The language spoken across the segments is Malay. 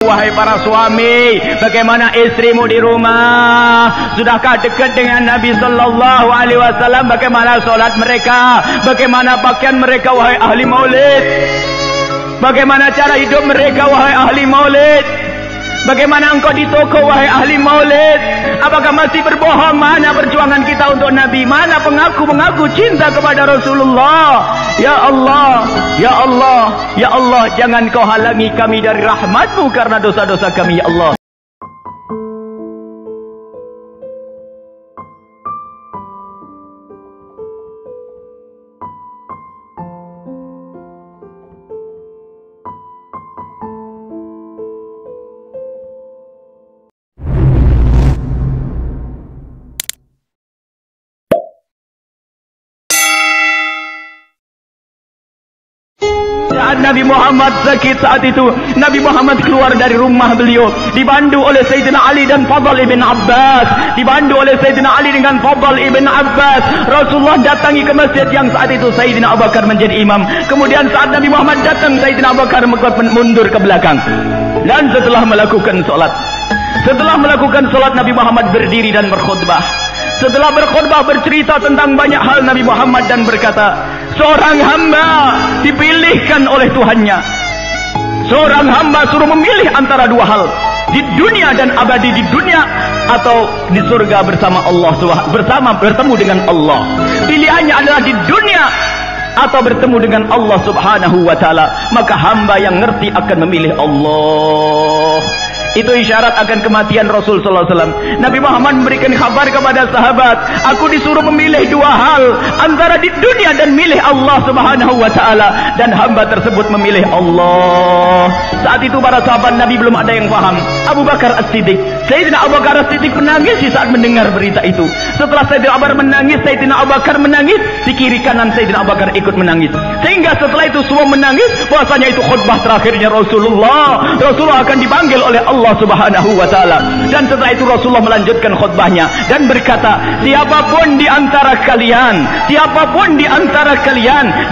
Wahai para suami, bagaimana istrimu di rumah? Sudahkah dekat dengan Nabi sallallahu alaihi wasallam? Bagaimana salat mereka? Bagaimana pakaian mereka wahai ahli maulid? Bagaimana cara hidup mereka wahai ahli maulid? Bagaimana engkau di toko wahai ahli maulid? Apakah masih berbohong? Mana perjuangan kita untuk Nabi? Mana mengaku cinta kepada Rasulullah? Ya Allah, ya Allah, ya Allah, jangan kau halangi kami dari rahmat-Mu karena dosa-dosa kami, ya Allah. Nabi Muhammad sakit saat itu, Nabi Muhammad keluar dari rumah beliau, dibantu oleh Sayyidina Ali dan Fadl ibn Abbas, dibantu oleh Sayyidina Ali dengan Fadl ibn Abbas. Rasulullah datangi ke masjid yang saat itu Sayyidina Abu Bakar menjadi imam. Kemudian saat Nabi Muhammad datang, Sayyidina Abu Bakar mundur ke belakang. Dan setelah melakukan solat, Nabi Muhammad berdiri dan berkhutbah. Setelah berkhutbah bercerita tentang banyak hal Nabi Muhammad dan berkata, seorang hamba dipilihkan oleh Tuhannya. Seorang hamba suruh memilih antara dua hal, di dunia dan abadi di dunia, atau di surga bersama Allah, bertemu dengan Allah. Pilihannya adalah di dunia atau bertemu dengan Allah Subhanahu wa taala. Maka hamba yang ngerti akan memilih Allah. Itu isyarat akan kematian Rasul sallallahu alaihi wasallam. Nabi Muhammad memberikan kabar kepada sahabat, aku disuruh memilih dua hal, antara di dunia dan milih Allah Subhanahu wa taala, dan hamba tersebut memilih Allah. Saat itu para sahabat Nabi belum ada yang paham. Abu Bakar As-Siddiq, Sayyidina Abu Bakar As-Siddiq menangis di saat mendengar berita itu. Setelah Sayyidina Abu Bakar menangis, Sayyidina Abu Bakar menangis, di kiri kanan Sayyidina Abu Bakar ikut menangis. Sehingga setelah itu semua menangis, bahwasanya itu khutbah terakhirnya Rasulullah. Rasulullah akan dipanggil oleh Allah Subhanahu wa taala. Dan setelah itu Rasulullah melanjutkan khutbahnya dan berkata, siapapun di antara kalian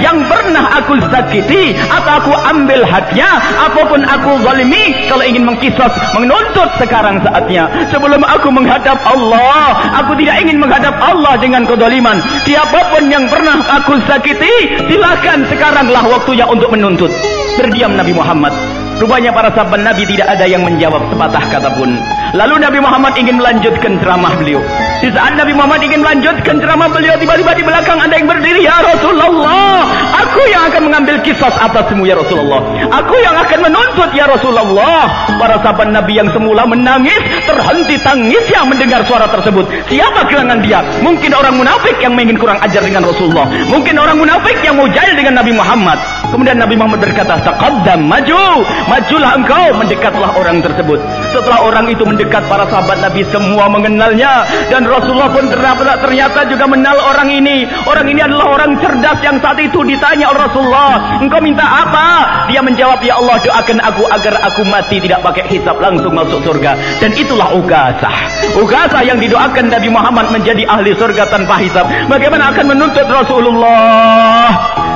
yang pernah aku sakiti atau aku ambil haknya, apapun aku zalimi, kalau ingin mengkisos, menuntut, sekarang saatnya. Sebelum aku menghadap Allah, aku tidak ingin menghadap Allah dengan kezaliman. Siapapun yang pernah aku sakiti, silakan, sekaranglah waktunya untuk menuntut. Berdiam Nabi Muhammad. Rupanya para sahabat Nabi tidak ada yang menjawab sepatah kata pun. Lalu Nabi Muhammad ingin melanjutkan ceramah beliau. Di saat Nabi Muhammad ingin melanjutkan ceramah beliau, tiba-tiba di belakang ada yang berdiri, ya Rasulullah, aku yang akan mengambil kisah atasmu ya Rasulullah, aku yang akan menuntut ya Rasulullah. Para sahabat Nabi yang semula menangis, terhenti tangisnya mendengar suara tersebut. Siapa gerangan dia? Mungkin orang munafik yang ingin kurang ajar dengan Rasulullah, mungkin orang munafik yang mau jahil dengan Nabi Muhammad. Kemudian Nabi Muhammad berkata, taqaddam, majulah engkau. Mendekatlah orang tersebut. Setelah orang itu mendekat, para sahabat Nabi semua mengenalnya, dan Rasulullah pun ternyata juga mengenal orang ini. Orang ini adalah orang cerdas yang saat itu ditanya oleh Rasulullah, engkau minta apa? Dia menjawab, ya Allah, doakan aku agar aku mati tidak pakai hisab, langsung masuk surga. Dan itulah Ukasah yang didoakan Nabi Muhammad menjadi ahli surga tanpa hisab. Bagaimana akan menuntut Rasulullah?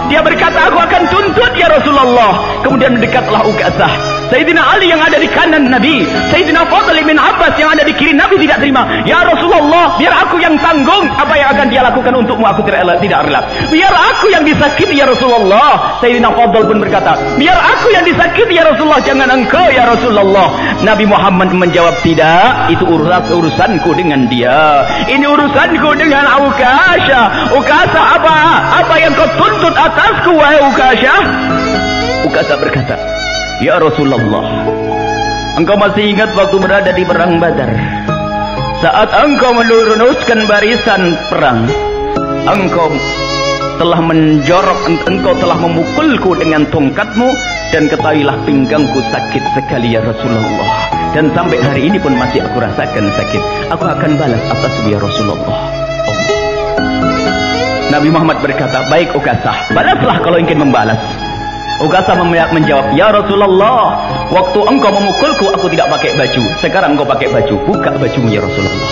Dia berkata, aku akan tuntut ya Rasulullah. Kemudian mendekatlah Ukasah. Sayyidina Ali yang ada di kanan Nabi, Sayyidina Fadl bin Abbas yang ada di kiri Nabi tidak terima. Ya Rasulullah, biar aku yang tanggung apa yang akan dia lakukan untukmu, aku tidak rela. Biar aku yang disakiti ya Rasulullah. Sayyidina Fadl pun berkata, biar aku yang disakiti ya Rasulullah, jangan engkau ya Rasulullah. Nabi Muhammad menjawab, tidak, itu urusanku dengan dia. Ini urusanku dengan Ukasah. Ukasah apa yang kau tuntut atasku wahai Ukasah? Ukasah berkata, ya Rasulullah, engkau masih ingat waktu berada di perang Badar, saat engkau meluruskan barisan perang, engkau telah engkau telah memukulku dengan tongkatmu, dan ketahuilah pinggangku sakit sekali ya Rasulullah, dan sampai hari ini pun masih aku rasakan sakit. Aku akan balas atasmu ya Rasulullah. Nabi Muhammad berkata, baik Ukasah, balaslah kalau ingin membalas. Ukasah menjawab, ya Rasulullah, waktu engkau memukulku aku tidak pakai baju, sekarang engkau pakai baju, buka bajumu ya Rasulullah.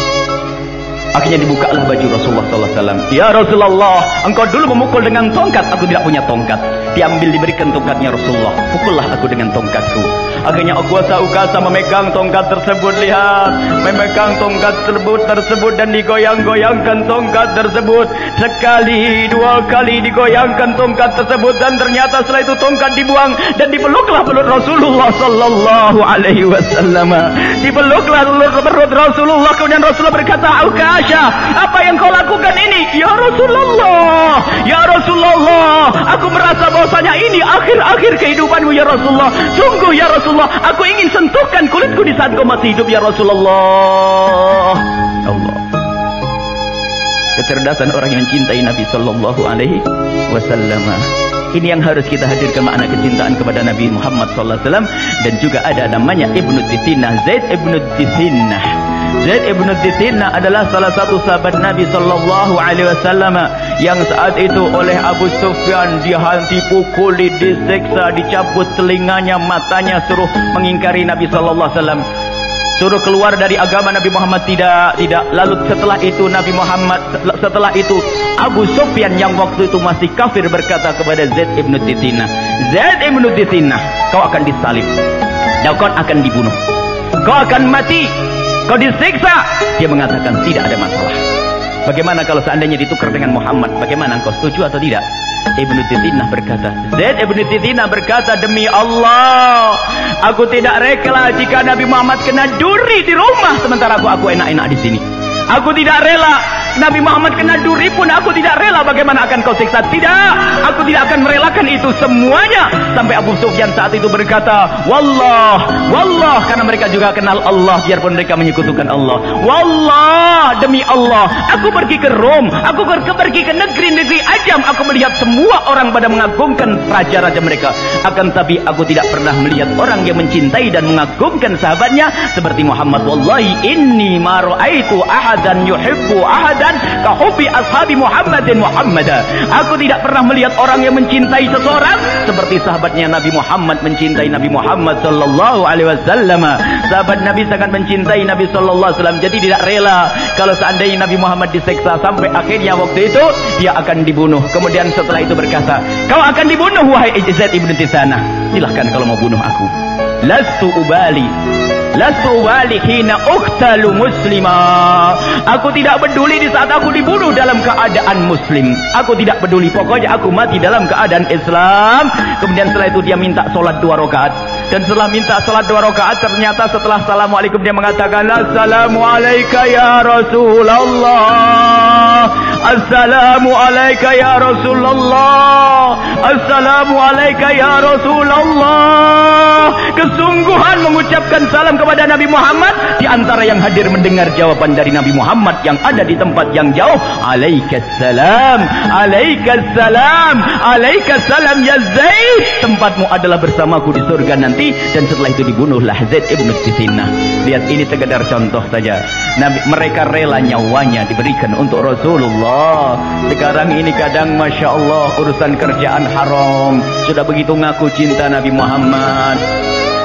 Akhirnya dibukalah baju Rasulullah sallallahu alaihi wasallam. Ya Rasulullah, engkau dulu memukul dengan tongkat, aku tidak punya tongkat. Diambil, diberikan tongkatnya Rasulullah. Pukullah aku dengan tongkatku. Akhirnya kuasa ukasa memegang tongkat tersebut. Lihat, memegang tongkat tersebut dan digoyang-goyangkan tongkat tersebut. Sekali, dua kali digoyangkan tongkat tersebut, dan ternyata setelah itu tongkat dibuang dan dipeluklah perut Rasulullah sallallahu alaihi wasallam. Dipeluklah perut Rasulullah. Kemudian Rasulullah berkata, Ukasha, apa yang kau lakukan ini? Ya Rasulullah, ya Rasulullah, aku merasa bahwasanya ini akhir-akhir kehidupanmu ya Rasulullah. Sungguh ya Rasulullah, aku ingin sentuhkan kulitku di saat kau masih hidup ya Rasulullah. Allah, kecerdasan orang yang mencintai Nabi sallallahu alaihi wasallam. Ini yang harus kita hadirkan, makna kecintaan kepada Nabi Muhammad sallallahu alaihi wasallam. Dan juga ada namanya Ibnu Dithinah, Zaid Ibnu Dithinah. Zaid Ibnu Dithinah adalah salah satu sahabat Nabi sallallahu alaihi wasallam yang saat itu oleh Abu Sufyan dipukuli, disiksa, dicabut telinganya, matanya, suruh mengingkari Nabi sallallahu alaihi wasallam. Suruh keluar dari agama Nabi Muhammad, tidak. Lalu setelah itu Abu Sufyan yang waktu itu masih kafir berkata kepada Zaid Ibnu Dithinah, Zaid Ibnu Dithinah, kau akan disalib dan kau akan dibunuh, kau akan mati, kau disiksa. Dia mengatakan tidak ada masalah. Bagaimana kalau seandainya ditukar dengan Muhammad? Bagaimana, engkau setuju atau tidak? Ibnu Dithinah berkata, Zaid Ibnu Dithinah berkata, demi Allah, aku tidak rela jika Nabi Muhammad kena duri di rumah sementara aku enak-enak di sini. Aku tidak rela Nabi Muhammad kena duri pun aku tidak rela. Bagaimana akan kau siksa? Tidak, aku tidak akan merelakan itu semuanya. Sampai Abu Sufyan saat itu berkata, Wallah, karena mereka juga kenal Allah biarpun mereka menyekutukan Allah. Wallah, demi Allah, aku pergi ke Rom, aku pergi ke negeri-negeri ajam, aku melihat semua orang pada mengagungkan raja-raja mereka. Akan tapi aku tidak pernah melihat orang yang mencintai dan mengagungkan sahabatnya seperti Muhammad. Wallahi inni ma ra'aitu ahadan yuhibbu ahadan ka hubbi ashabi Muhammadin Muhammada. Aku tidak pernah melihat orang yang mencintai seseorang seperti sahabatnya Nabi Muhammad mencintai Nabi Muhammad sallallahu alaihi wasallam. Sahabat Nabi sangat mencintai Nabi sallallahu alaihi wasallam, jadi tidak rela kalau seandainya Nabi Muhammad disiksa, sampai akhirnya waktu itu dia akan dibunuh. Kemudian setelah itu berkata, kau akan dibunuh wahai Zaid Ibnu Dithinah, silahkan kalau mau bunuh aku. Lastu ubali hina uqtalu muslima. Aku tidak peduli di saat aku dibunuh dalam keadaan muslim. Aku tidak peduli, pokoknya aku mati dalam keadaan Islam. Kemudian setelah itu dia minta sholat 2 rakaat. Dan setelah minta sholat 2 rakaat, ternyata setelah assalamualaikum dia mengatakan, Assalamualaikum ya Rasulullah, Assalamualaikum ya Rasulullah, Assalamualaikum ya Rasulullah. Kesungguhan mengucapkan salam kepada Nabi Muhammad. Di antara yang hadir mendengar jawaban dari Nabi Muhammad yang ada di tempat yang jauh, Alaikassalam, Alaikassalam, Alaikassalam ya Zaid, tempatmu adalah bersamaku di surga nanti. Dan setelah itu dibunuhlah Zaid Ibnu Dithinah. Lihat, ini sekedar contoh saja. Mereka rela nyawanya diberikan untuk Rasulullah. Sekarang ini kadang Masya Allah urusan kerjaan haram, sudah begitu ngaku cinta Nabi Muhammad.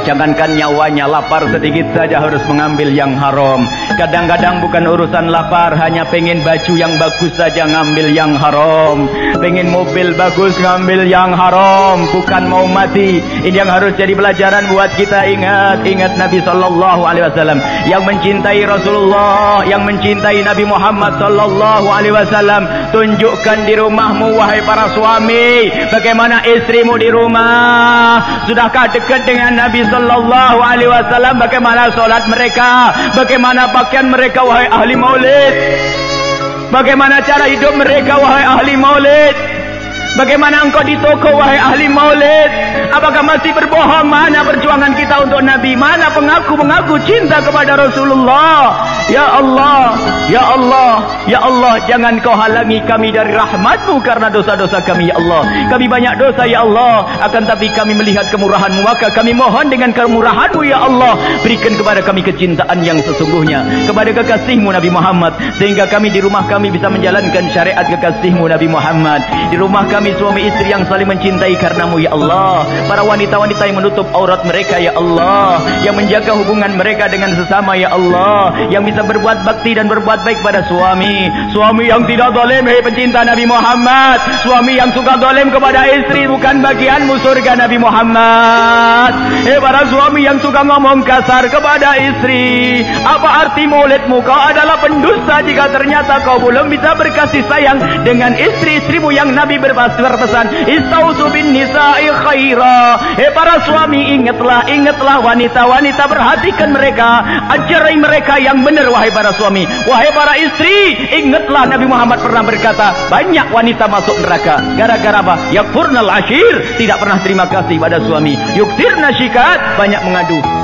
Jangankan nyawanya, lapar sedikit saja harus mengambil yang haram. Kadang-kadang bukan urusan lapar, hanya pengen baju yang bagus saja ngambil yang haram. Pengen mobil bagus ngambil yang haram, bukan mau mati. Ini yang harus jadi pelajaran buat kita. Ingat Nabi sallallahu alaihi wasallam yang mencintai Rasulullah, yang mencintai Nabi Muhammad sallallahu alaihi wasallam. Tunjukkan di rumahmu wahai para suami, bagaimana istrimu di rumah. Sudahkah dekat dengan Nabi sallallahu alaihi wasallam? Bagaimana salat mereka? Bagaimana pakaian mereka wahai ahli maulid? Bagaimana cara hidup mereka wahai ahli maulid? Bagaimana engkau di toko wahai ahli maulid? Apakah masih berbohong? Mana perjuangan kita untuk Nabi? Mana pengaku cinta kepada Rasulullah? Ya Allah, ya Allah, ya Allah, jangan kau halangi kami dari rahmat-Mu karena dosa-dosa kami ya Allah. Kami banyak dosa ya Allah, akan tapi kami melihat kemurahan-Mu, maka kami mohon dengan kemurahan-Mu ya Allah, berikan kepada kami kecintaan yang sesungguhnya kepada kekasih-Mu Nabi Muhammad, sehingga kami di rumah kami bisa menjalankan syariat kekasih-Mu Nabi Muhammad. Di rumah kami kami suami istri yang saling mencintai karenamu ya Allah. Para wanita-wanita yang menutup aurat mereka ya Allah, yang menjaga hubungan mereka dengan sesama ya Allah, yang bisa berbuat bakti dan berbuat baik pada suami. Suami yang tidak zalim, hei pencinta Nabi Muhammad. Suami yang suka zalim kepada istri bukan bagianmu surga Nabi Muhammad. Hei para suami yang suka ngomong kasar kepada istri, apa arti maulidmu? Kau adalah pendusta jika ternyata kau belum bisa berkasih sayang dengan istri-istrimu yang Nabi berpesan, istausu bin nisa'i khaira. Para suami, ingatlah wanita-wanita, perhatikan mereka, ajarai mereka yang benar wahai para suami. Wahai para istri, ingatlah Nabi Muhammad pernah berkata, banyak wanita masuk neraka gara-gara apa? Yakfurnal ashir, tidak pernah terima kasih pada suami. Yuktirna syikat, banyak mengadu.